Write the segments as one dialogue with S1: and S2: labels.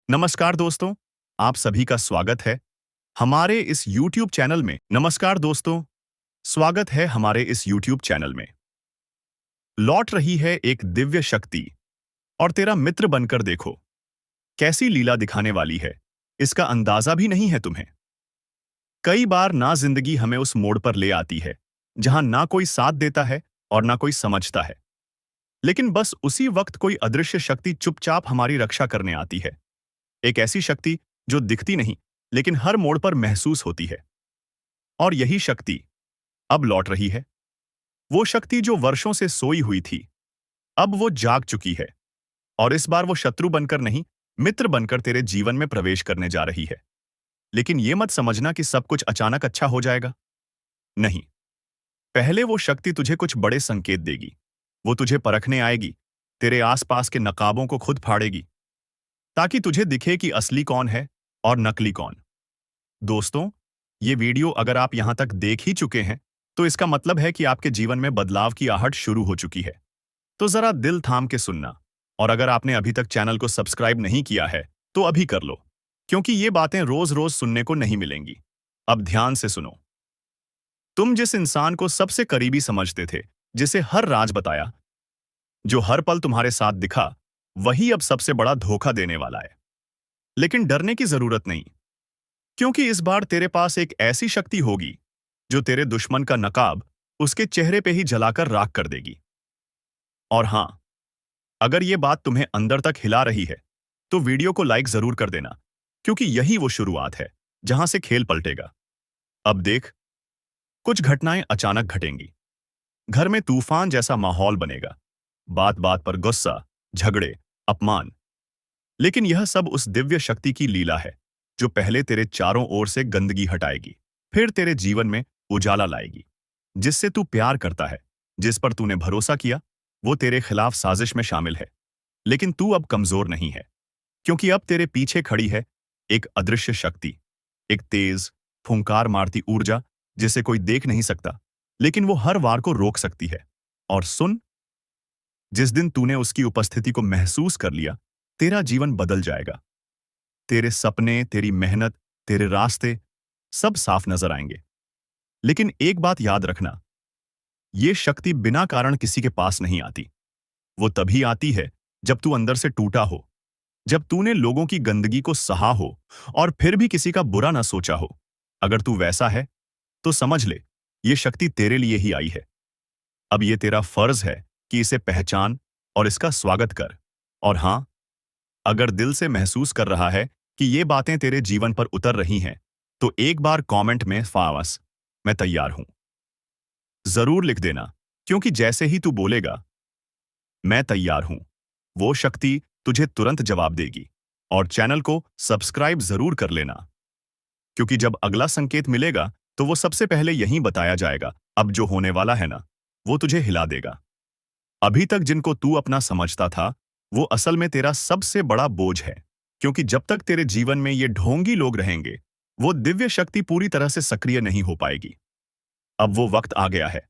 S1: नमस्कार दोस्तों, आप सभी का स्वागत है हमारे इस YouTube चैनल में। नमस्कार दोस्तों, स्वागत है हमारे इस YouTube चैनल में। लौट रही है एक दिव्य शक्ति और तेरा मित्र बनकर देखो कैसी लीला दिखाने वाली है, इसका अंदाजा भी नहीं है तुम्हें। कई बार ना जिंदगी हमें उस मोड़ पर ले आती है जहां ना कोई साथ देता है और ना कोई समझता है, लेकिन बस उसी वक्त कोई अदृश्य शक्ति चुपचाप हमारी रक्षा करने आती है। एक ऐसी शक्ति जो दिखती नहीं लेकिन हर मोड़ पर महसूस होती है। और यही शक्ति अब लौट रही है। वो शक्ति जो वर्षों से सोई हुई थी, अब वो जाग चुकी है। और इस बार वो शत्रु बनकर नहीं, मित्र बनकर तेरे जीवन में प्रवेश करने जा रही है। लेकिन ये मत समझना कि सब कुछ अचानक अच्छा हो जाएगा। नहीं, पहले वो शक्ति तुझे कुछ बड़े संकेत देगी। वो तुझे परखने आएगी, तेरे आसपास के नकाबों को खुद फाड़ेगी, ताकि तुझे दिखे कि असली कौन है और नकली कौन। दोस्तों, ये वीडियो अगर आप यहां तक देख ही चुके हैं, तो इसका मतलब है कि आपके जीवन में बदलाव की आहट शुरू हो चुकी है। तो जरा दिल थाम के सुनना। और अगर आपने अभी तक चैनल को सब्सक्राइब नहीं किया है, तो अभी कर लो, क्योंकि ये बातें रोज रोज सुनने को नहीं मिलेंगी। अब ध्यान से सुनो। तुम जिस इंसान को सबसे करीबी समझते थे, जिसे हर राज बताया, जो हर पल तुम्हारे साथ दिखा, वही अब सबसे बड़ा धोखा देने वाला है। लेकिन डरने की जरूरत नहीं, क्योंकि इस बार तेरे पास एक ऐसी शक्ति होगी जो तेरे दुश्मन का नकाब उसके चेहरे पे ही जलाकर राख कर देगी। और हां, अगर ये बात तुम्हें अंदर तक हिला रही है, तो वीडियो को लाइक जरूर कर देना, क्योंकि यही वो शुरुआत है जहां से खेल पलटेगा। अब देख, कुछ घटनाएं अचानक घटेंगी। घर में तूफान जैसा माहौल बनेगा, बात बात पर गुस्सा, झगड़े, अपमान। लेकिन यह सब उस दिव्य शक्ति की लीला है जो पहले तेरे चारों ओर से गंदगी हटाएगी, फिर तेरे जीवन में उजाला लाएगी। जिससे तू प्यार करता है, जिस पर तूने भरोसा किया, वो तेरे खिलाफ साजिश में शामिल है। लेकिन तू अब कमजोर नहीं है, क्योंकि अब तेरे पीछे खड़ी है एक अदृश्य शक्ति, एक तेज, फुंकार मारती ऊर्जा जिसे कोई देख नहीं सकता, लेकिन वो हर वार को रोक सकती है। और सुन, जिस दिन तूने उसकी उपस्थिति को महसूस कर लिया, तेरा जीवन बदल जाएगा। तेरे सपने, तेरी मेहनत, तेरे रास्ते सब साफ नजर आएंगे। लेकिन एक बात याद रखना, ये शक्ति बिना कारण किसी के पास नहीं आती। वो तभी आती है जब तू अंदर से टूटा हो, जब तूने लोगों की गंदगी को सहा हो और फिर भी किसी का बुरा ना सोचा हो। अगर तू वैसा है, तो समझ ले, ये शक्ति तेरे लिए ही आई है। अब ये तेरा फर्ज है कि इसे पहचान और इसका स्वागत कर। और हां, अगर दिल से महसूस कर रहा है कि ये बातें तेरे जीवन पर उतर रही हैं, तो एक बार कमेंट में फावस, मैं तैयार हूं, जरूर लिख देना, क्योंकि जैसे ही तू बोलेगा मैं तैयार हूं, वो शक्ति तुझे तुरंत जवाब देगी। और चैनल को सब्सक्राइब जरूर कर लेना, क्योंकि जब अगला संकेत मिलेगा, तो वो सबसे पहले यहीं बताया जाएगा। अब जो होने वाला है ना, वो तुझे हिला देगा। अभी तक जिनको तू अपना समझता था, वो असल में तेरा सबसे बड़ा बोझ है, क्योंकि जब तक तेरे जीवन में ये ढोंगी लोग रहेंगे, वो दिव्य शक्ति पूरी तरह से सक्रिय नहीं हो पाएगी। अब वो वक्त आ गया है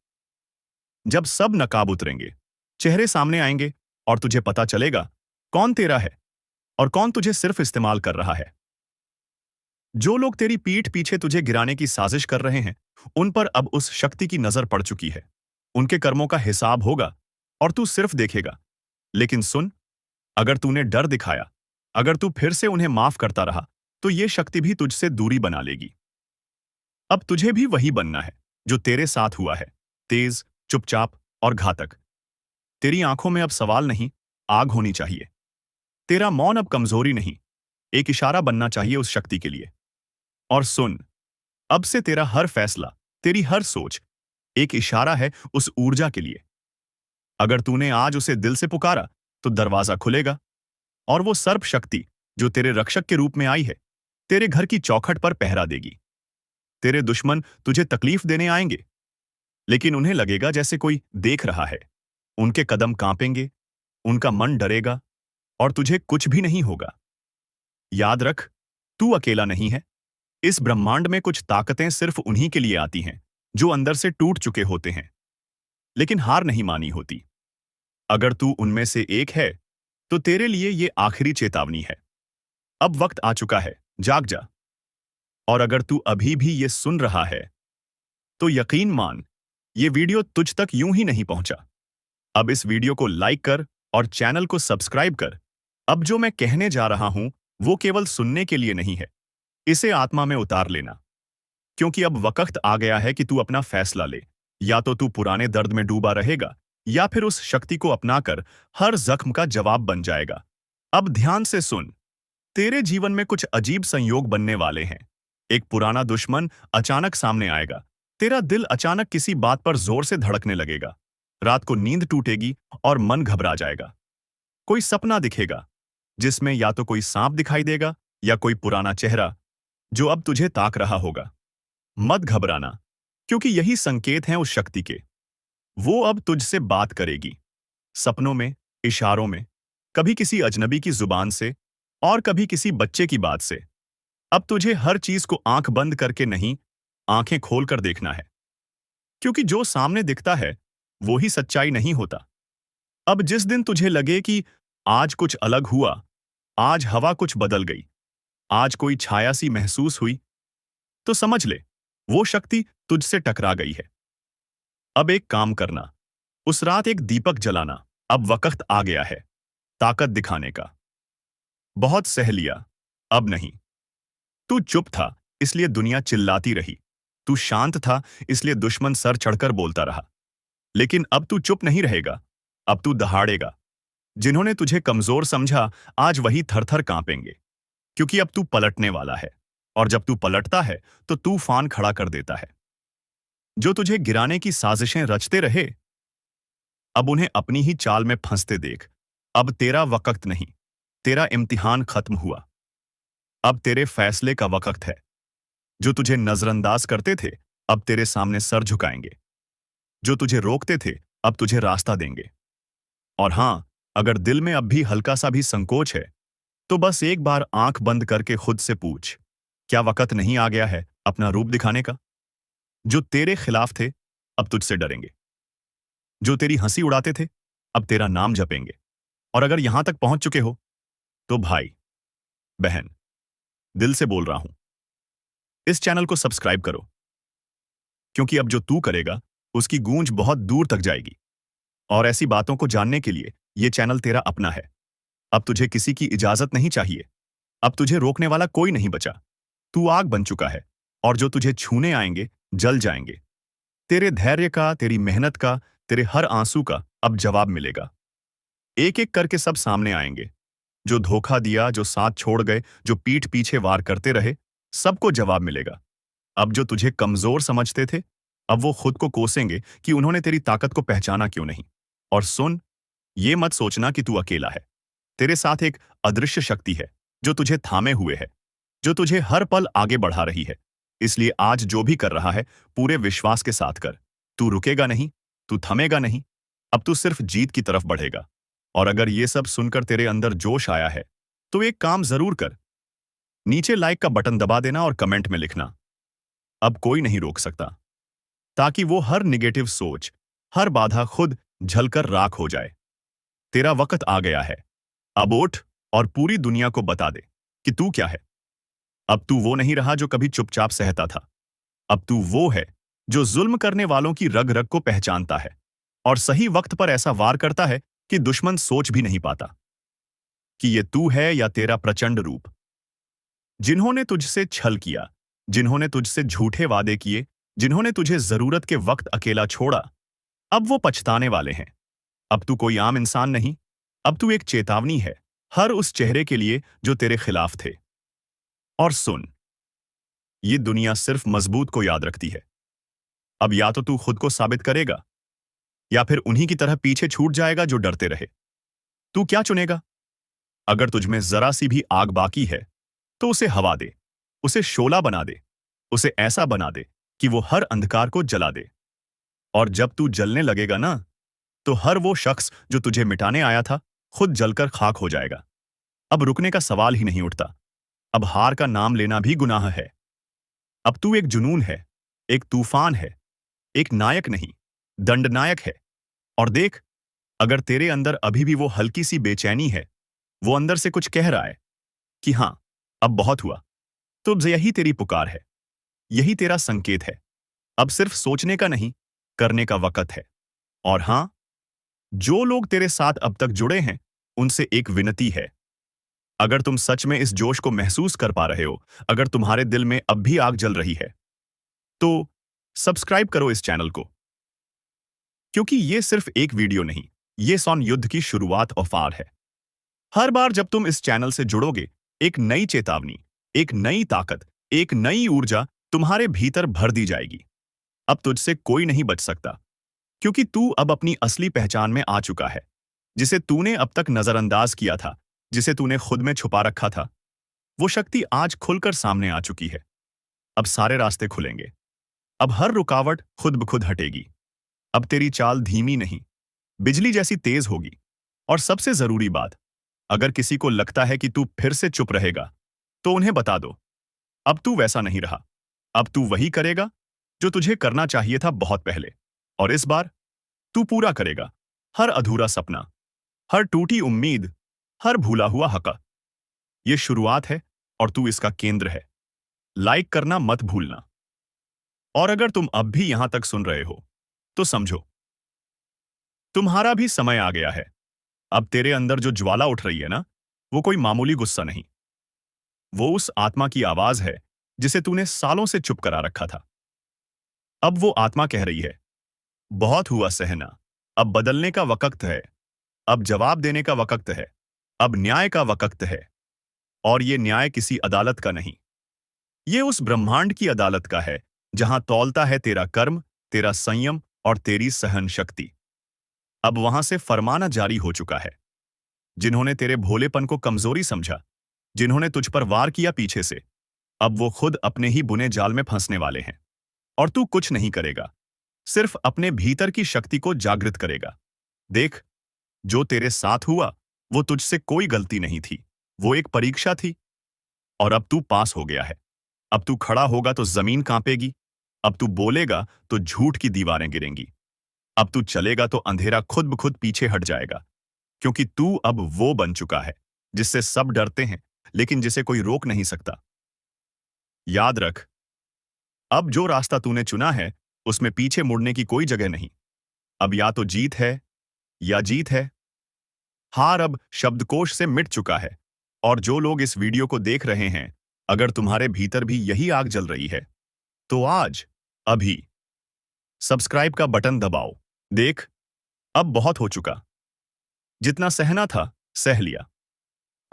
S1: जब सब नकाब उतरेंगे, चेहरे सामने आएंगे और तुझे पता चलेगा कौन तेरा है और कौन तुझे सिर्फ इस्तेमाल कर रहा है। जो लोग तेरी पीठ पीछे तुझे गिराने की साजिश कर रहे हैं, उन पर अब उस शक्ति की नजर पड़ चुकी है। उनके कर्मों का हिसाब होगा और तू सिर्फ देखेगा। लेकिन सुन, अगर तूने डर दिखाया, अगर तू फिर से उन्हें माफ करता रहा, तो ये शक्ति भी तुझसे दूरी बना लेगी। अब तुझे भी वही बनना है जो तेरे साथ हुआ है, तेज, चुपचाप और घातक। तेरी आंखों में अब सवाल नहीं, आग होनी चाहिए। तेरा मौन अब कमजोरी नहीं, एक इशारा बनना चाहिए उस शक्ति के लिए। और सुन, अब से तेरा हर फैसला, तेरी हर सोच एक इशारा है उस ऊर्जा के लिए। अगर तूने आज उसे दिल से पुकारा, तो दरवाजा खुलेगा और वो सर्प शक्ति जो तेरे रक्षक के रूप में आई है, तेरे घर की चौखट पर पहरा देगी। तेरे दुश्मन तुझे तकलीफ देने आएंगे, लेकिन उन्हें लगेगा जैसे कोई देख रहा है। उनके कदम कांपेंगे, उनका मन डरेगा, और तुझे कुछ भी नहीं होगा। याद रख, तू अकेला नहीं है। इस ब्रह्मांड में कुछ ताकतें सिर्फ उन्हीं के लिए आती हैं जो अंदर से टूट चुके होते हैं, लेकिन हार नहीं मानी होती। अगर तू उनमें से एक है, तो तेरे लिए ये आखिरी चेतावनी है। अब वक्त आ चुका है, जाग जा। और अगर तू अभी भी ये सुन रहा है तो यकीन मान, ये वीडियो तुझ तक यूं ही नहीं पहुंचा। अब इस वीडियो को लाइक कर और चैनल को सब्सक्राइब कर। अब जो मैं कहने जा रहा हूं वो केवल सुनने के लिए नहीं है, इसे आत्मा में उतार लेना। क्योंकि अब वक्त आ गया है कि तू अपना फैसला ले। या तो तू पुराने दर्द में डूबा रहेगा या फिर उस शक्ति को अपनाकर हर जख्म का जवाब बन जाएगा। अब ध्यान से सुन, तेरे जीवन में कुछ अजीब संयोग बनने वाले हैं। एक पुराना दुश्मन अचानक सामने आएगा। तेरा दिल अचानक किसी बात पर जोर से धड़कने लगेगा। रात को नींद टूटेगी और मन घबरा जाएगा। कोई सपना दिखेगा जिसमें या तो कोई सांप दिखाई देगा या कोई पुराना चेहरा जो अब तुझे ताक रहा होगा। मत घबराना, क्योंकि यही संकेत हैं उस शक्ति के। वो अब तुझसे बात करेगी, सपनों में, इशारों में, कभी किसी अजनबी की जुबान से और कभी किसी बच्चे की बात से। अब तुझे हर चीज को आंख बंद करके नहीं, आंखें खोलकर देखना है। क्योंकि जो सामने दिखता है वो ही सच्चाई नहीं होता। अब जिस दिन तुझे लगे कि आज कुछ अलग हुआ, आज हवा कुछ बदल गई, आज कोई छाया सी महसूस हुई, तो समझ ले वो शक्ति तुझसे टकरा गई है। अब एक काम करना, उस रात एक दीपक जलाना। अब वक्त आ गया है ताकत दिखाने का। बहुत सह लिया, अब नहीं। तू चुप था इसलिए दुनिया चिल्लाती रही। तू शांत था इसलिए दुश्मन सर चढ़कर बोलता रहा। लेकिन अब तू चुप नहीं रहेगा, अब तू दहाड़ेगा। जिन्होंने तुझे कमजोर समझा आज वही थर-थर कांपेंगे। क्योंकि अब तू पलटने वाला है, और जब तू पलटता है तो तूफान खड़ा कर देता है। जो तुझे गिराने की साजिशें रचते रहे, अब उन्हें अपनी ही चाल में फंसते देख। अब तेरा वक्त नहीं, तेरा इम्तिहान खत्म हुआ। अब तेरे फैसले का वक्त है। जो तुझे नजरअंदाज करते थे अब तेरे सामने सर झुकाएंगे। जो तुझे रोकते थे अब तुझे रास्ता देंगे। और हां, अगर दिल में अब भी हल्का सा भी संकोच है तो बस एक बार आंख बंद करके खुद से पूछ, क्या वक्त नहीं आ गया है अपना रूप दिखाने का? जो तेरे खिलाफ थे अब तुझसे डरेंगे। जो तेरी हंसी उड़ाते थे अब तेरा नाम जपेंगे। और अगर यहां तक पहुंच चुके हो तो भाई, बहन, दिल से बोल रहा हूं, इस चैनल को सब्सक्राइब करो। क्योंकि अब जो तू करेगा उसकी गूंज बहुत दूर तक जाएगी। और ऐसी बातों को जानने के लिए ये चैनल तेरा अपना है। अब तुझे किसी की इजाजत नहीं चाहिए। अब तुझे रोकने वाला कोई नहीं बचा। तू आग बन चुका है और जो तुझे छूने आएंगे जल जाएंगे। तेरे धैर्य का, तेरी मेहनत का, तेरे हर आंसू का अब जवाब मिलेगा। एक एक करके सब सामने आएंगे। जो धोखा दिया, जो साथ छोड़ गए, जो पीठ पीछे वार करते रहे, सबको जवाब मिलेगा। अब जो तुझे कमजोर समझते थे अब वो खुद को कोसेंगे कि उन्होंने तेरी ताकत को पहचाना क्यों नहीं। और सुन, ये मत सोचना कि तू अकेला है। तेरे साथ एक अदृश्य शक्ति है जो तुझे थामे हुए है, जो तुझे हर पल आगे बढ़ा रही है। इसलिए आज जो भी कर रहा है पूरे विश्वास के साथ कर। तू रुकेगा नहीं, तू थमेगा नहीं। अब तू सिर्फ जीत की तरफ बढ़ेगा। और अगर ये सब सुनकर तेरे अंदर जोश आया है तो एक काम जरूर कर, नीचे लाइक का बटन दबा देना और कमेंट में लिखना, अब कोई नहीं रोक सकता। ताकि वो हर निगेटिव सोच, हर बाधा खुद झलकर राख हो जाए। तेरा वक्त आ गया है। अब उठ और पूरी दुनिया को बता दे कि तू क्या है। अब तू वो नहीं रहा जो कभी चुपचाप सहता था। अब तू वो है जो जुल्म करने वालों की रग रग को पहचानता है और सही वक्त पर ऐसा वार करता है कि दुश्मन सोच भी नहीं पाता कि ये तू है या तेरा प्रचंड रूप। जिन्होंने तुझसे छल किया, जिन्होंने तुझसे झूठे वादे किए, जिन्होंने तुझे जरूरत के वक्त अकेला छोड़ा, अब वो पछताने वाले हैं। अब तू कोई आम इंसान नहीं, अब तू एक चेतावनी है हर उस चेहरे के लिए जो तेरे खिलाफ थे। और सुन, ये दुनिया सिर्फ मजबूत को याद रखती है। अब या तो तू खुद को साबित करेगा या फिर उन्हीं की तरह पीछे छूट जाएगा जो डरते रहे। तू क्या चुनेगा? अगर तुझमें जरा सी भी आग बाकी है तो उसे हवा दे, उसे शोला बना दे, उसे ऐसा बना दे कि वो हर अंधकार को जला दे। और जब तू जलने लगेगा ना, तो हर वो शख्स जो तुझे मिटाने आया था खुद जलकर खाक हो जाएगा। अब रुकने का सवाल ही नहीं उठता। अब हार का नाम लेना भी गुनाह है। अब तू एक जुनून है, एक तूफान है, एक नायक नहीं, दंडनायक है। और देख, अगर तेरे अंदर अभी भी वो हल्की सी बेचैनी है, वो अंदर से कुछ कह रहा है कि हाँ, अब बहुत हुआ। तो यही तेरी पुकार है, यही तेरा संकेत है। अब सिर्फ सोचने का नहीं, करने का वक्त है। और हां, जो लोग तेरे साथ अब तक जुड़े हैं, उनसे एक विनती है। अगर तुम सच में इस जोश को महसूस कर पा रहे हो, अगर तुम्हारे दिल में अब भी आग जल रही है, तो सब्सक्राइब करो इस चैनल को। क्योंकि ये सिर्फ एक वीडियो नहीं, ये सौन युद्ध की शुरुआत और फार है। हर बार जब तुम इस चैनल से जुड़ोगे, एक नई चेतावनी, एक नई ताकत, एक नई ऊर्जा तुम्हारे भीतर भर दी जाएगी। अब तुझसे कोई नहीं बच सकता, क्योंकि तू अब अपनी असली पहचान में आ चुका है। जिसे तूने अब तक नजरअंदाज किया था, जिसे तूने खुद में छुपा रखा था, वो शक्ति आज खुलकर सामने आ चुकी है। अब सारे रास्ते खुलेंगे। अब हर रुकावट खुद ब खुद हटेगी। अब तेरी चाल धीमी नहीं, बिजली जैसी तेज होगी। और सबसे जरूरी बात, अगर किसी को लगता है कि तू फिर से चुप रहेगा, तो उन्हें बता दो, अब तू वैसा नहीं रहा। अब तू वही करेगा जो तुझे करना चाहिए था बहुत पहले। और इस बार तू पूरा करेगा हर अधूरा सपना, हर टूटी उम्मीद, हर भूला हुआ हक। ये शुरुआत है और तू इसका केंद्र है। लाइक करना मत भूलना। और अगर तुम अब भी यहां तक सुन रहे हो, तो समझो, तुम्हारा भी समय आ गया है। अब तेरे अंदर जो ज्वाला उठ रही है ना, वो कोई मामूली गुस्सा नहीं। वो उस आत्मा की आवाज है जिसे तूने सालों से चुप करा रखा था। अब वो आत्मा कह रही है, बहुत हुआ सहना, अब बदलने का वक्त है। अब जवाब देने का वक्त है। अब न्याय का वक्त है। और ये न्याय किसी अदालत का नहीं, ये उस ब्रह्मांड की अदालत का है, जहां तौलता है तेरा कर्म, तेरा संयम और तेरी सहन शक्ति। अब वहां से फरमाना जारी हो चुका है। जिन्होंने तेरे भोलेपन को कमजोरी समझा, जिन्होंने तुझ पर वार किया पीछे से, अब वो खुद अपने ही बुने जाल में फंसने वाले हैं। और तू कुछ नहीं करेगा, सिर्फ अपने भीतर की शक्ति को जागृत करेगा। देख, जो तेरे साथ हुआ, वो तुझसे कोई गलती नहीं थी, वो एक परीक्षा थी। और अब तू पास हो गया है। अब तू खड़ा होगा तो जमीन कांपेगी। अब तू बोलेगा तो झूठ की दीवारें गिरेंगी। अब तू चलेगा तो अंधेरा खुद ब खुद पीछे हट जाएगा। क्योंकि तू अब वो बन चुका है जिससे सब डरते हैं, लेकिन जिसे कोई रोक नहीं सकता। याद रख, अब जो रास्ता तूने चुना है, उसमें पीछे मुड़ने की कोई जगह नहीं। अब या तो जीत है या जीत है। हार अब शब्दकोश से मिट चुका है। और जो लोग इस वीडियो को देख रहे हैं, अगर तुम्हारे भीतर भी यही आग जल रही है, तो आज, अभी, सब्सक्राइब का बटन दबाओ। देख, अब बहुत हो चुका। जितना सहना था, सह लिया।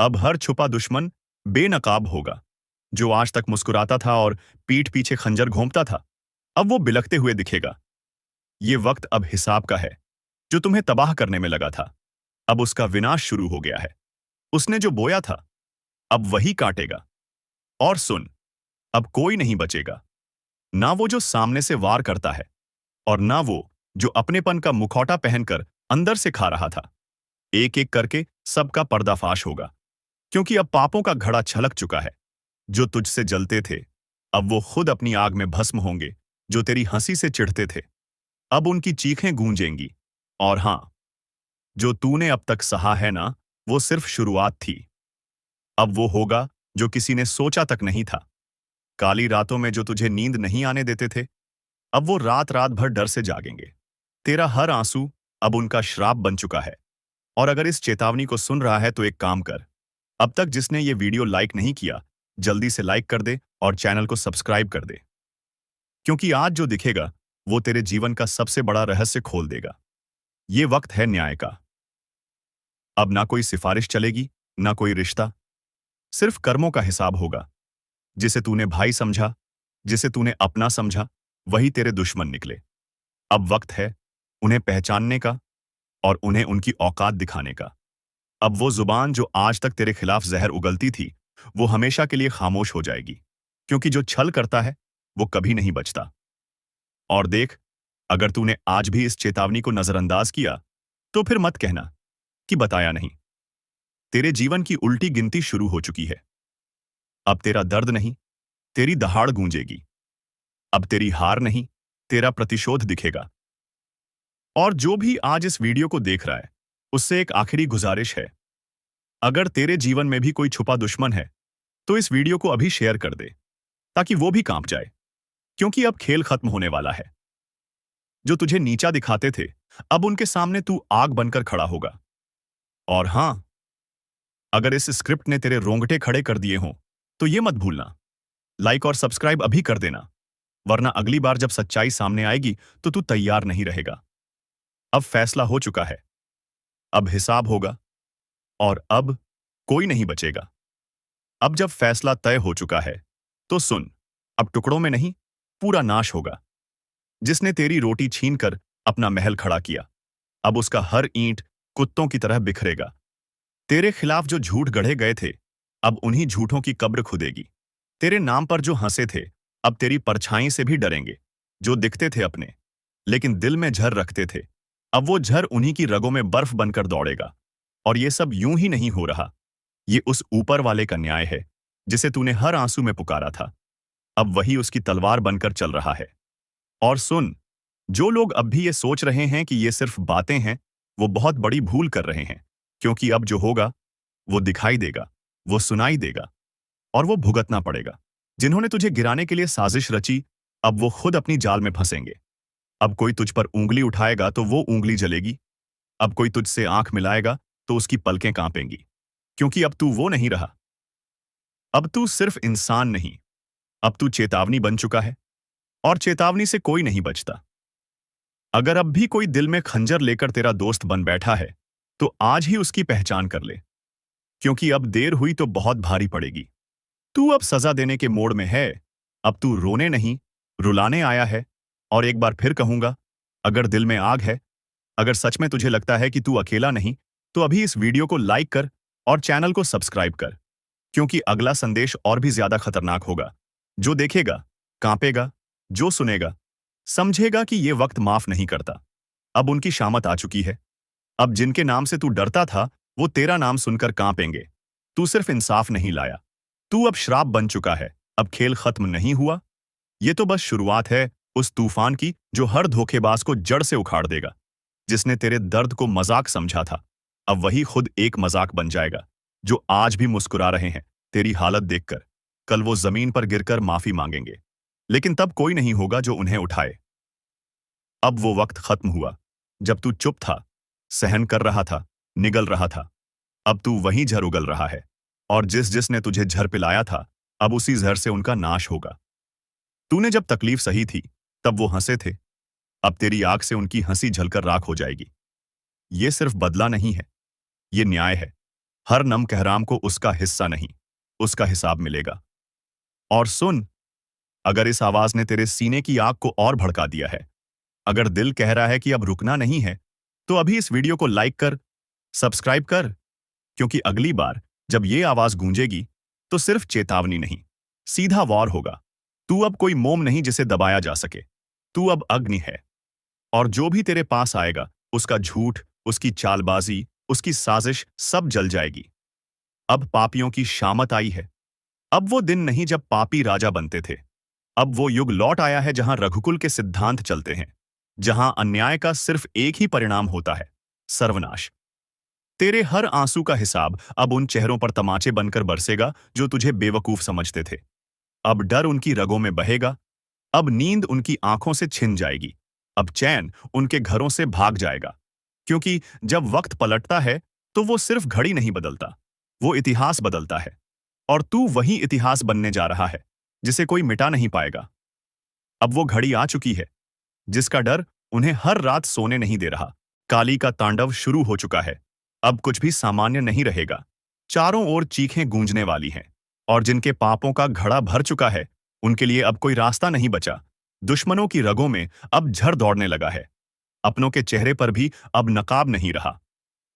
S1: अब हर छुपा दुश्मन बेनकाब होगा। जो आज तक मुस्कुराता था और पीठ पीछे खंजर घोंपता था, अब वो बिलखते हुए दिखेगा। ये वक्त अब हिसाब का है। जो तुम्हें तबाह करने में लगा था, अब उसका विनाश शुरू हो गया है। उसने जो बोया था, अब वही काटेगा। और सुन, अब कोई नहीं बचेगा। ना वो जो सामने से वार करता है, और ना वो जो अपनेपन का मुखौटा पहनकर अंदर से खा रहा था। एक एक करके सबका पर्दाफाश होगा। क्योंकि अब पापों का घड़ा छलक चुका है। जो तुझसे जलते थे, अब वो खुद अपनी आग में भस्म होंगे। जो तेरी हंसी से चिढ़ते थे, अब उनकी चीखें गूंजेंगी। और हां, जो तूने अब तक सहा है ना, वो सिर्फ शुरुआत थी। अब वो होगा जो किसी ने सोचा तक नहीं था। काली रातों में जो तुझे नींद नहीं आने देते थे, अब वो रात रात भर डर से जागेंगे। तेरा हर आंसू अब उनका श्राप बन चुका है। और अगर इस चेतावनी को सुन रहा है, तो एक काम कर। अब तक जिसने ये वीडियो लाइक नहीं किया, जल्दी से लाइक कर दे और चैनल को सब्सक्राइब कर दे। क्योंकि आज जो दिखेगा, वो तेरे जीवन का सबसे बड़ा रहस्य खोल देगा। ये वक्त है न्याय का। अब ना कोई सिफारिश चलेगी, ना कोई रिश्ता, सिर्फ कर्मों का हिसाब होगा। जिसे तूने भाई समझा, जिसे तूने अपना समझा, वही तेरे दुश्मन निकले। अब वक्त है उन्हें पहचानने का और उन्हें उनकी औकात दिखाने का। अब वो जुबान जो आज तक तेरे खिलाफ जहर उगलती थी, वो हमेशा के लिए खामोश हो जाएगी। क्योंकि जो छल करता है, वो कभी नहीं बचता। और देख, अगर तूने आज भी इस चेतावनी को नजरअंदाज किया, तो फिर मत कहना कि बताया नहीं। तेरे जीवन की उल्टी गिनती शुरू हो चुकी है। अब तेरा दर्द नहीं, तेरी दहाड़ गूंजेगी। अब तेरी हार नहीं, तेरा प्रतिशोध दिखेगा। और जो भी आज इस वीडियो को देख रहा है, उससे एक आखिरी गुजारिश है। अगर तेरे जीवन में भी कोई छुपा दुश्मन है, तो इस वीडियो को अभी शेयर कर दे ताकि वो भी कांप जाए, क्योंकि अब खेल खत्म होने वाला है। जो तुझे नीचा दिखाते थे, अब उनके सामने तू आग बनकर खड़ा होगा। और हां, अगर इस स्क्रिप्ट ने तेरे रोंगटे खड़े कर दिए हों, तो ये मत भूलना, लाइक और सब्सक्राइब अभी कर देना, वरना अगली बार जब सच्चाई सामने आएगी तो तू तैयार नहीं रहेगा। अब फैसला हो चुका है, अब हिसाब होगा, और अब कोई नहीं बचेगा। अब जब फैसला तय हो चुका है, तो सुन, अब टुकड़ों में नहीं, पूरा नाश होगा। जिसने तेरी रोटी छीनकर अपना महल खड़ा किया, अब उसका हर ईंट कुत्तों की तरह बिखरेगा। तेरे खिलाफ जो झूठ गढ़े गए थे, अब उन्हीं झूठों की कब्र खुदेगी। तेरे नाम पर जो हंसे थे, अब तेरी परछाई से भी डरेंगे। जो दिखते थे अपने, लेकिन दिल में झर रखते थे, अब वो झर उन्हीं की रगों में बर्फ बनकर दौड़ेगा। और ये सब यूं ही नहीं हो रहा, ये उस ऊपर वाले का न्याय है, जिसे तूने हर आंसू में पुकारा था। अब वही उसकी तलवार बनकर चल रहा है। और सुन, जो लोग अब भी ये सोच रहे हैं कि ये सिर्फ बातें हैं, वो बहुत बड़ी भूल कर रहे हैं, क्योंकि अब जो होगा, वो दिखाई देगा, वो सुनाई देगा, और वो भुगतना पड़ेगा। जिन्होंने तुझे गिराने के लिए साजिश रची, अब वो खुद अपनी जाल में फंसेंगे। अब कोई तुझ पर उंगली उठाएगा तो वो उंगली जलेगी। अब कोई तुझसे आंख मिलाएगा तो उसकी पलकें कांपेंगी, क्योंकि अब तू वो नहीं रहा। अब तू सिर्फ इंसान नहीं, अब तू चेतावनी बन चुका है, और चेतावनी से कोई नहीं बचता। अगर अब भी कोई दिल में खंजर लेकर तेरा दोस्त बन बैठा है, तो आज ही उसकी पहचान कर ले, क्योंकि अब देर हुई तो बहुत भारी पड़ेगी। तू अब सजा देने के मोड़ में है, अब तू रोने नहीं, रुलाने आया है। और एक बार फिर कहूंगा, अगर दिल में आग है, अगर सच में तुझे लगता है कि तू अकेला नहीं, तो अभी इस वीडियो को लाइक कर और चैनल को सब्सक्राइब कर, क्योंकि अगला संदेश और भी ज्यादा खतरनाक होगा। जो देखेगा, कांपेगा, जो सुनेगा, समझेगा कि ये वक्त माफ नहीं करता। अब उनकी शामत आ चुकी है। अब जिनके नाम से तू डरता था, वो तेरा नाम सुनकर कांपेंगे। तू सिर्फ इंसाफ नहीं लाया, तू अब श्राप बन चुका है। अब खेल खत्म नहीं हुआ, ये तो बस शुरुआत है उस तूफान की जो हर धोखेबाज को जड़ से उखाड़ देगा। जिसने तेरे दर्द को मजाक समझा था, अब वही खुद एक मजाक बन जाएगा। जो आज भी मुस्कुरा रहे हैं तेरी हालत देखकर, कल वो जमीन पर गिरकर माफी मांगेंगे, लेकिन तब कोई नहीं होगा जो उन्हें उठाए। अब वो वक्त खत्म हुआ जब तू चुप था, सहन कर रहा था, निगल रहा था। अब तू वहीं झर उगल रहा है, और जिसने तुझे झर पिलाया था, अब उसी जहर से उनका नाश होगा। तूने जब तकलीफ सही थी, तब वो हंसे थे, अब तेरी आग से उनकी हंसी झलकर राख हो जाएगी। ये सिर्फ बदला नहीं है, ये न्याय है। हर नम कहराम को उसका हिस्सा नहीं, उसका हिसाब मिलेगा। और सुन, अगर इस आवाज ने तेरे सीने की आग को और भड़का दिया है, अगर दिल कह रहा है कि अब रुकना नहीं है, तो अभी इस वीडियो को लाइक कर, सब्सक्राइब कर, क्योंकि अगली बार जब ये आवाज गूंजेगी, तो सिर्फ चेतावनी नहीं, सीधा वार होगा। तू अब कोई मोम नहीं जिसे दबाया जा सके, तू अब अग्नि है। और जो भी तेरे पास आएगा, उसका झूठ, उसकी चालबाजी, उसकी साजिश सब जल जाएगी। अब पापियों की शामत आई है। अब वो दिन नहीं जब पापी राजा बनते थे। अब वो युग लौट आया है जहां रघुकुल के सिद्धांत चलते हैं, जहां अन्याय का सिर्फ एक ही परिणाम होता है, सर्वनाश। तेरे हर आंसू का हिसाब अब उन चेहरों पर तमाचे बनकर बरसेगा जो तुझे बेवकूफ समझते थे। अब डर उनकी रगों में बहेगा, अब नींद उनकी आंखों से छिन जाएगी, अब चैन उनके घरों से भाग जाएगा। क्योंकि जब वक्त पलटता है, तो वो सिर्फ घड़ी नहीं बदलता, वो इतिहास बदलता है। और तू वही इतिहास बनने जा रहा है, जिसे कोई मिटा नहीं पाएगा। अब वो घड़ी आ चुकी है, जिसका डर उन्हें हर रात सोने नहीं दे रहा। काली का तांडव शुरू हो चुका है, अब कुछ भी सामान्य नहीं रहेगा। चारों ओर चीखें गूंजने वाली हैं, और जिनके पापों का घड़ा भर चुका है, उनके लिए अब कोई रास्ता नहीं बचा। दुश्मनों की रगों में अब झर दौड़ने लगा है, अपनों के चेहरे पर भी अब नकाब नहीं रहा।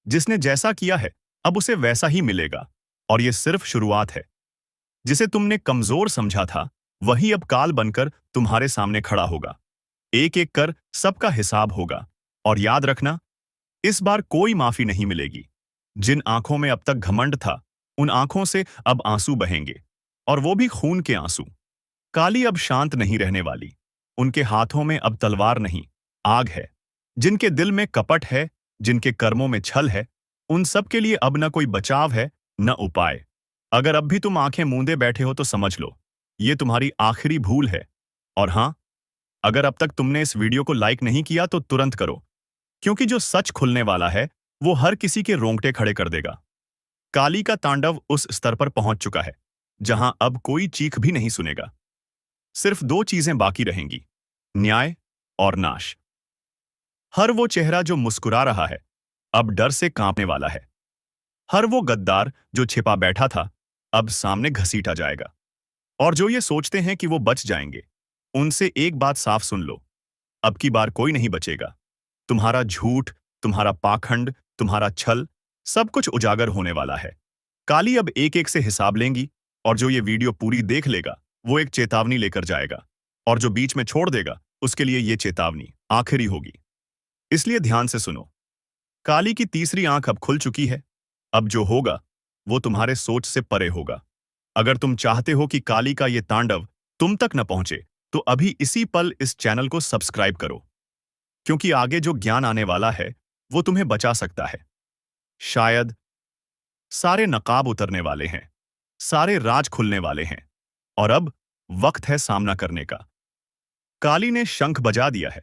S1: जिसने जैसा किया है, अब उसे वैसा ही मिलेगा। और ये सिर्फ शुरुआत है। जिसे तुमने कमजोर समझा था, वही अब काल बनकर तुम्हारे सामने खड़ा होगा। एक एक कर सबका हिसाब होगा। और याद रखना, इस बार कोई माफी नहीं मिलेगी। जिन आंखों में अब तक घमंड था, उन आंखों से अब आंसू बहेंगे, और वो भी खून के आंसू। काली अब शांत नहीं रहने वाली। उनके हाथों में अब तलवार नहीं, आग है। जिनके दिल में कपट है, जिनके कर्मों में छल है, उन सब के लिए अब न कोई बचाव है, न उपाय। अगर अब भी तुम आंखें मूंदे बैठे हो तो समझ लो, ये तुम्हारी आखिरी भूल है। और हाँ, अगर अब तक तुमने इस वीडियो को लाइक नहीं किया तो तुरंत करो, क्योंकि जो सच खुलने वाला है वो हर किसी के रोंगटे खड़े कर देगा। काली का तांडव उस स्तर पर पहुंच चुका है जहां अब कोई चीख भी नहीं सुनेगा। सिर्फ दो चीजें बाकी रहेंगी, न्याय और नाश। हर वो चेहरा जो मुस्कुरा रहा है अब डर से कांपने वाला है। हर वो गद्दार जो छिपा बैठा था अब सामने घसीटा जाएगा। और जो ये सोचते हैं कि वो बच जाएंगे, उनसे एक बात साफ सुन लो, अब की बार कोई नहीं बचेगा। तुम्हारा झूठ, तुम्हारा पाखंड, तुम्हारा छल, सब कुछ उजागर होने वाला है। काली अब एक एक से हिसाब लेंगी, और जो ये वीडियो पूरी देख लेगा वो एक चेतावनी लेकर जाएगा, और जो बीच में छोड़ देगा उसके लिए ये चेतावनी आखिरी होगी। इसलिए ध्यान से सुनो। काली की तीसरी आंख अब खुल चुकी है। अब जो होगा वो तुम्हारे सोच से परे होगा। अगर तुम चाहते हो कि काली का ये तांडव तुम तक न पहुंचे, तो अभी इसी पल इस चैनल को सब्सक्राइब करो, क्योंकि आगे जो ज्ञान आने वाला है वो तुम्हें बचा सकता है। शायद सारे नकाब उतरने वाले हैं, सारे राज खुलने वाले हैं, और अब वक्त है सामना करने का। काली ने शंख बजा दिया है,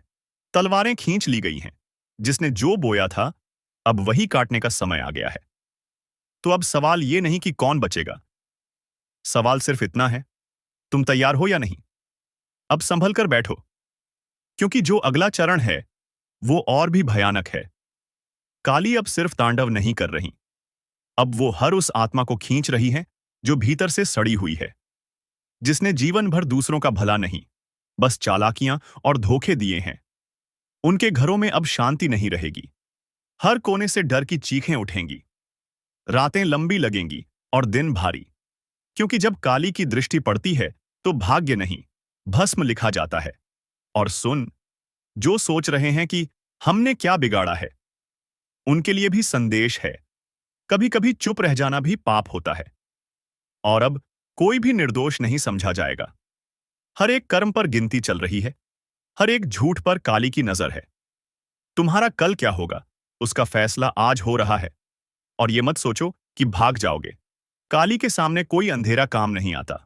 S1: तलवारें खींच ली गई हैं। जिसने जो बोया था अब वही काटने का समय आ गया है। तो अब सवाल ये नहीं कि कौन बचेगा, सवाल सिर्फ इतना है, तुम तैयार हो या नहीं? अब संभल कर बैठो, क्योंकि जो अगला चरण है वो और भी भयानक है। काली अब सिर्फ तांडव नहीं कर रही, अब वो हर उस आत्मा को खींच रही है जो भीतर से सड़ी हुई है, जिसने जीवन भर दूसरों का भला नहीं, बस चालाकियां और धोखे दिए हैं। उनके घरों में अब शांति नहीं रहेगी। हर कोने से डर की चीखें उठेंगी, रातें लंबी लगेंगी और दिन भारी, क्योंकि जब काली की दृष्टि पड़ती है तो भाग्य नहीं, भस्म लिखा जाता है। और सुन, जो सोच रहे हैं कि हमने क्या बिगाड़ा है, उनके लिए भी संदेश है। कभी कभी चुप रह जाना भी पाप होता है, और अब कोई भी निर्दोष नहीं समझा जाएगा। हर एक कर्म पर गिनती चल रही है, हर एक झूठ पर काली की नजर है। तुम्हारा कल क्या होगा उसका फैसला आज हो रहा है। और ये मत सोचो कि भाग जाओगे, काली के सामने कोई अंधेरा काम नहीं आता।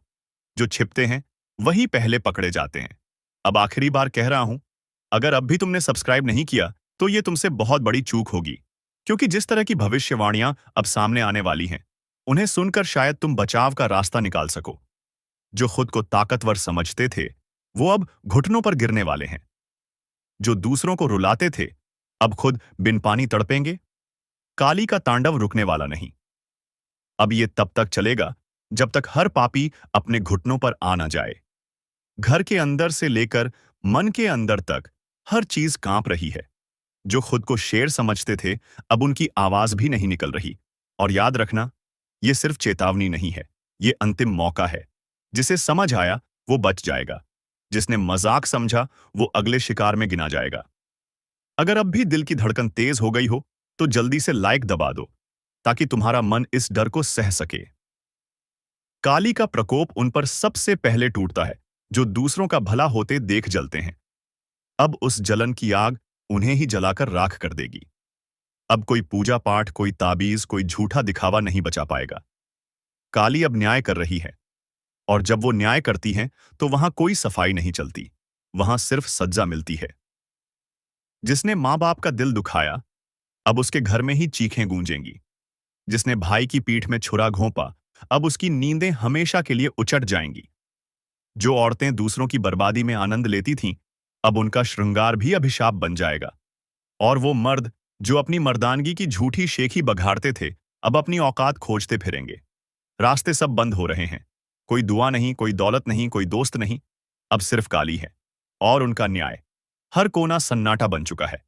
S1: जो छिपते हैं वही पहले पकड़े जाते हैं। अब आखिरी बार कह रहा हूं, अगर अब भी तुमने सब्सक्राइब नहीं किया तो ये तुमसे बहुत बड़ी चूक होगी, क्योंकि जिस तरह की भविष्यवाणियां अब सामने आने वाली हैं, उन्हें सुनकर शायद तुम बचाव का रास्ता निकाल सको। जो खुद को ताकतवर समझते थे वो अब घुटनों पर गिरने वाले हैं। जो दूसरों को रुलाते थे अब खुद बिन पानी तड़पेंगे। काली का तांडव रुकने वाला नहीं। अब ये तब तक चलेगा जब तक हर पापी अपने घुटनों पर आ ना जाए। घर के अंदर से लेकर मन के अंदर तक हर चीज कांप रही है। जो खुद को शेर समझते थे अब उनकी आवाज भी नहीं निकल रही। और याद रखना, ये सिर्फ चेतावनी नहीं है, ये अंतिम मौका है। जिसे समझ आया वो बच जाएगा, जिसने मजाक समझा वो अगले शिकार में गिना जाएगा। अगर अब भी दिल की धड़कन तेज हो गई हो तो जल्दी से लाइक दबा दो, ताकि तुम्हारा मन इस डर को सह सके। काली का प्रकोप उन पर सबसे पहले टूटता है जो दूसरों का भला होते देख जलते हैं। अब उस जलन की आग उन्हें ही जलाकर राख कर देगी। अब कोई पूजा पाठ, कोई ताबीज, कोई झूठा दिखावा नहीं बचा पाएगा। काली अब न्याय कर रही है, और जब वो न्याय करती हैं तो वहां कोई सफाई नहीं चलती, वहां सिर्फ सज्जा मिलती है। जिसने माँ बाप का दिल दुखाया अब उसके घर में ही चीखें गूंजेंगी। जिसने भाई की पीठ में छुरा घोंपा अब उसकी नींदें हमेशा के लिए उचट जाएंगी। जो औरतें दूसरों की बर्बादी में आनंद लेती थीं अब उनका श्रृंगार भी अभिशाप बन जाएगा। और वो मर्द जो अपनी मर्दानगी की झूठी शेखी बघाड़ते थे अब अपनी औकात खोजते फिरेंगे। रास्ते सब बंद हो रहे हैं, कोई दुआ नहीं, कोई दौलत नहीं, कोई दोस्त नहीं, अब सिर्फ काली है और उनका न्याय। हर कोना सन्नाटा बन चुका है,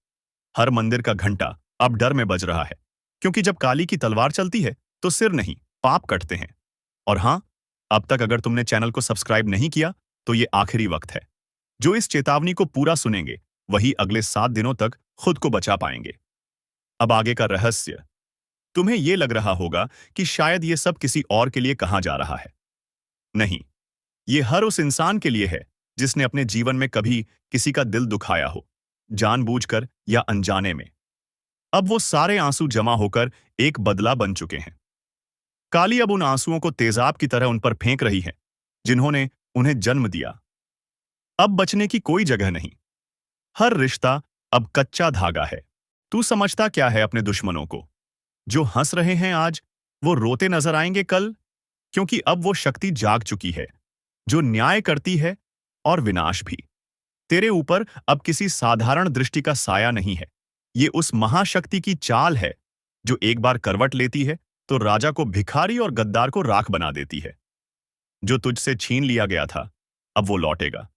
S1: हर मंदिर का घंटा अब डर में बज रहा है, क्योंकि जब काली की तलवार चलती है तो सिर नहीं, पाप कटते हैं। और हां, अब तक अगर तुमने चैनल को सब्सक्राइब नहीं किया तो ये आखिरी वक्त है। जो इस चेतावनी को पूरा सुनेंगे वही अगले 7 दिनों तक खुद को बचा पाएंगे। अब आगे का रहस्य। तुम्हें यह लग रहा होगा कि शायद ये सब किसी और के लिए कहा जा रहा है। नहीं, ये हर उस इंसान के लिए है जिसने अपने जीवन में कभी किसी का दिल दुखाया हो, जानबूझकर या अनजाने में। अब वो सारे आंसू जमा होकर एक बदला बन चुके हैं। काली अब उन आंसुओं को तेजाब की तरह उन पर फेंक रही है जिन्होंने उन्हें जन्म दिया। अब बचने की कोई जगह नहीं। हर रिश्ता अब कच्चा धागा है। तू समझता क्या है अपने दुश्मनों को? जो हंस रहे हैं आज, वो रोते नजर आएंगे कल, क्योंकि अब वो शक्ति जाग चुकी है जो न्याय करती है और विनाश भी। तेरे ऊपर अब किसी साधारण दृष्टि का साया नहीं है। ये उस महाशक्ति की चाल है जो एक बार करवट लेती है तो राजा को भिखारी और गद्दार को राख बना देती है। जो तुझसे छीन लिया गया था, अब वो लौटेगा,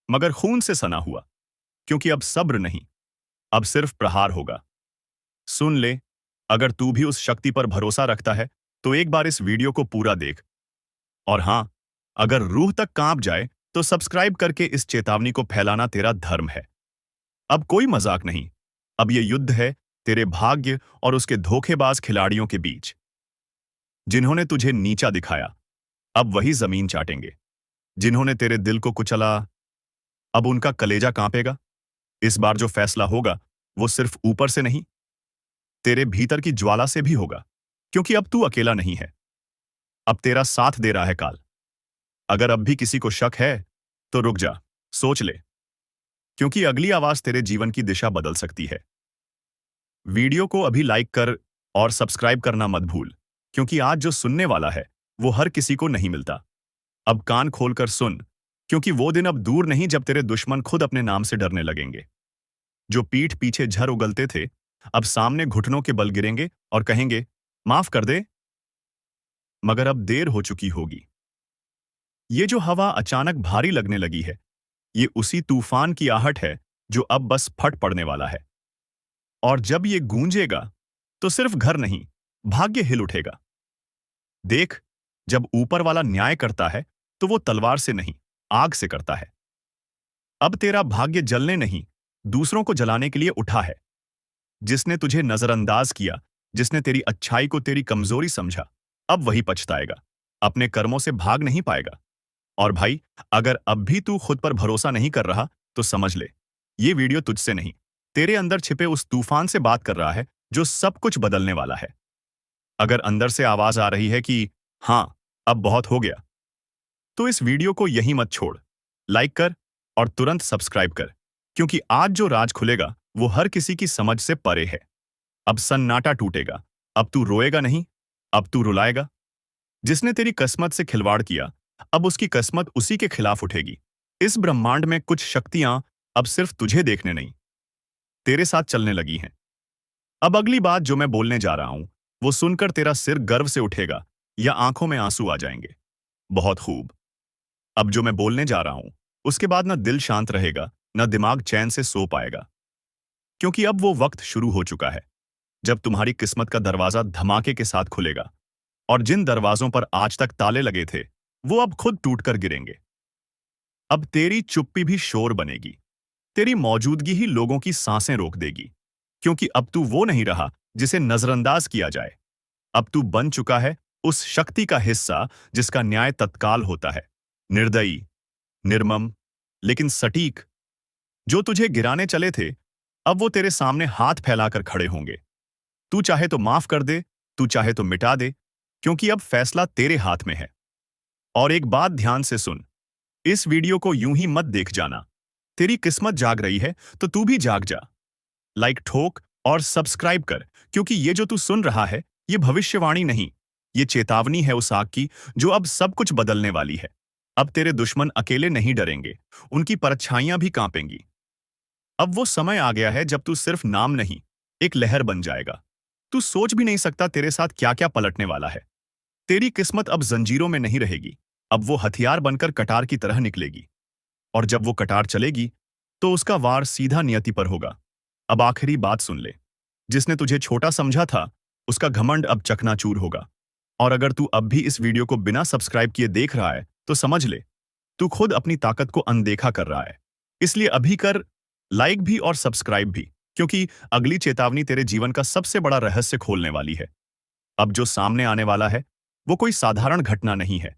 S1: मगर खून से सना हुआ, क्योंकि अब सब्र नहीं, अब सिर्फ प्रहार होगा। सुन ले, अगर तू भी उस शक्ति पर भरोसा रखता है तो एक बार इस वीडियो को पूरा देख। और हां, अगर रूह तक कांप जाए तो सब्सक्राइब करके इस चेतावनी को फैलाना तेरा धर्म है। अब कोई मजाक नहीं, अब ये युद्ध है तेरे भाग्य और उसके धोखेबाज खिलाड़ियों के बीच। जिन्होंने तुझे नीचा दिखाया, अब वही जमीन चाटेंगे। जिन्होंने तेरे दिल को कुचला, अब उनका कलेजा कांपेगा। इस बार जो फैसला होगा वो सिर्फ ऊपर से नहीं, तेरे भीतर की ज्वाला से भी होगा, क्योंकि अब तू अकेला नहीं है। अब तेरा साथ दे रहा है काल। अगर अब भी किसी को शक है तो रुक जा, सोच ले, क्योंकि अगली आवाज तेरे जीवन की दिशा बदल सकती है। वीडियो को अभी लाइक कर और सब्सक्राइब करना मत भूल, क्योंकि आज जो सुनने वाला है वो हर किसी को नहीं मिलता। अब कान खोलकर सुन, क्योंकि वो दिन अब दूर नहीं जब तेरे दुश्मन खुद अपने नाम से डरने लगेंगे। जो पीठ पीछे झर उगलते थे, अब सामने घुटनों के बल गिरेंगे और कहेंगे, माफ कर दे। मगर अब देर हो चुकी होगी। ये जो हवा अचानक भारी लगने लगी है, ये उसी तूफान की आहट है जो अब बस फट पड़ने वाला है। और जब ये गूंजेगा तो सिर्फ घर नहीं, भाग्य हिल उठेगा। देख, जब ऊपर वाला न्याय करता है तो वो तलवार से नहीं, आग से करता है। अब तेरा भाग्य जलने नहीं, दूसरों को जलाने के लिए उठा है। जिसने तुझे नजरअंदाज किया, जिसने तेरी अच्छाई को तेरी कमजोरी समझा, अब वही पछताएगा, अपने कर्मों से भाग नहीं पाएगा। और भाई, अगर अब भी तू खुद पर भरोसा नहीं कर रहा तो समझ ले, ये वीडियो तुझसे नहीं, तेरे अंदर छिपे उस तूफान से बात कर रहा है जो सब कुछ बदलने वाला है। अगर अंदर से आवाज आ रही है कि हां, अब बहुत हो गया, तो इस वीडियो को यहीं मत छोड़, लाइक कर और तुरंत सब्सक्राइब कर, क्योंकि आज जो राज खुलेगा वो हर किसी की समझ से परे है। अब सन्नाटा टूटेगा। अब तू रोएगा नहीं, अब तू रुलाएगा। जिसने तेरी किस्मत से खिलवाड़ किया, अब उसकी किस्मत उसी के खिलाफ उठेगी। इस ब्रह्मांड में कुछ शक्तियां अब सिर्फ तुझे देखने नहीं, तेरे साथ चलने लगी हैं। अब अगली बात जो मैं बोलने जा रहा हूं, वो सुनकर तेरा सिर गर्व से उठेगा या आंखों में आंसू आ जाएंगे। बहुत खूब। अब जो मैं बोलने जा रहा हूं, उसके बाद ना दिल शांत रहेगा, ना दिमाग चैन से सो पाएगा, क्योंकि अब वो वक्त शुरू हो चुका है जब तुम्हारी किस्मत का दरवाजा धमाके के साथ खुलेगा। और जिन दरवाजों पर आज तक ताले लगे थे, वो अब खुद टूटकर गिरेंगे। अब तेरी चुप्पी भी शोर बनेगी, तेरी मौजूदगी ही लोगों की सांसें रोक देगी, क्योंकि अब तू वो नहीं रहा जिसे नजरअंदाज किया जाए। अब तू बन चुका है उस शक्ति का हिस्सा जिसका न्याय तत्काल होता है, निर्दयी, निर्मम, लेकिन सटीक। जो तुझे गिराने चले थे, अब वो तेरे सामने हाथ फैलाकर खड़े होंगे। तू चाहे तो माफ कर दे, तू चाहे तो मिटा दे, क्योंकि अब फैसला तेरे हाथ में है। और एक बात ध्यान से सुन, इस वीडियो को यूं ही मत देख जाना। तेरी किस्मत जाग रही है तो तू भी जाग जा। लाइक ठोक और सब्सक्राइब कर, क्योंकि ये जो तू सुन रहा है, ये भविष्यवाणी नहीं, ये चेतावनी है उस आग की जो अब सब कुछ बदलने वाली है। अब तेरे दुश्मन अकेले नहीं डरेंगे, उनकी परछाइयां भी कांपेंगी। अब वो समय आ गया है जब तू सिर्फ नाम नहीं, एक लहर बन जाएगा। तू सोच भी नहीं सकता तेरे साथ क्या क्या पलटने वाला है। तेरी किस्मत अब जंजीरों में नहीं रहेगी, अब वो हथियार बनकर कटार की तरह निकलेगी। और जब वो कटार चलेगी तो उसका वार सीधा नियति पर होगा। अब आखिरी बात सुन ले, जिसने तुझे छोटा समझा था, उसका घमंड अब चकनाचूर होगा। और अगर तू अब भी इस वीडियो को बिना सब्सक्राइब किए देख रहा है तो समझ ले, तू खुद अपनी ताकत को अनदेखा कर रहा है। इसलिए अभी कर लाइक भी और सब्सक्राइब भी, क्योंकि अगली चेतावनी तेरे जीवन का सबसे बड़ा रहस्य खोलने वाली है। अब जो सामने आने वाला है वो कोई साधारण घटना नहीं है,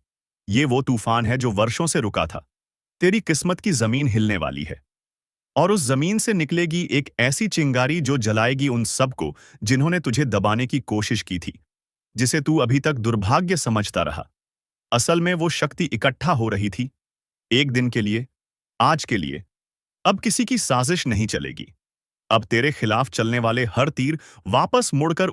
S1: ये वो तूफान है जो वर्षों से रुका था। तेरी किस्मत की जमीन हिलने वाली है, और उस जमीन से निकलेगी एक ऐसी चिंगारी जो जलाएगी उन सबको जिन्होंने तुझे दबाने की कोशिश की थी। जिसे तू अभी तक दुर्भाग्य समझता रहा, असल में वो शक्ति इकट्ठा हो रही थी। एक दिन के लिए, आज के लिए। अब किसी की साजिश नहीं चलेगी। अब तेरे खिलाफ चलने वाले हर तीर वापस मुड़कर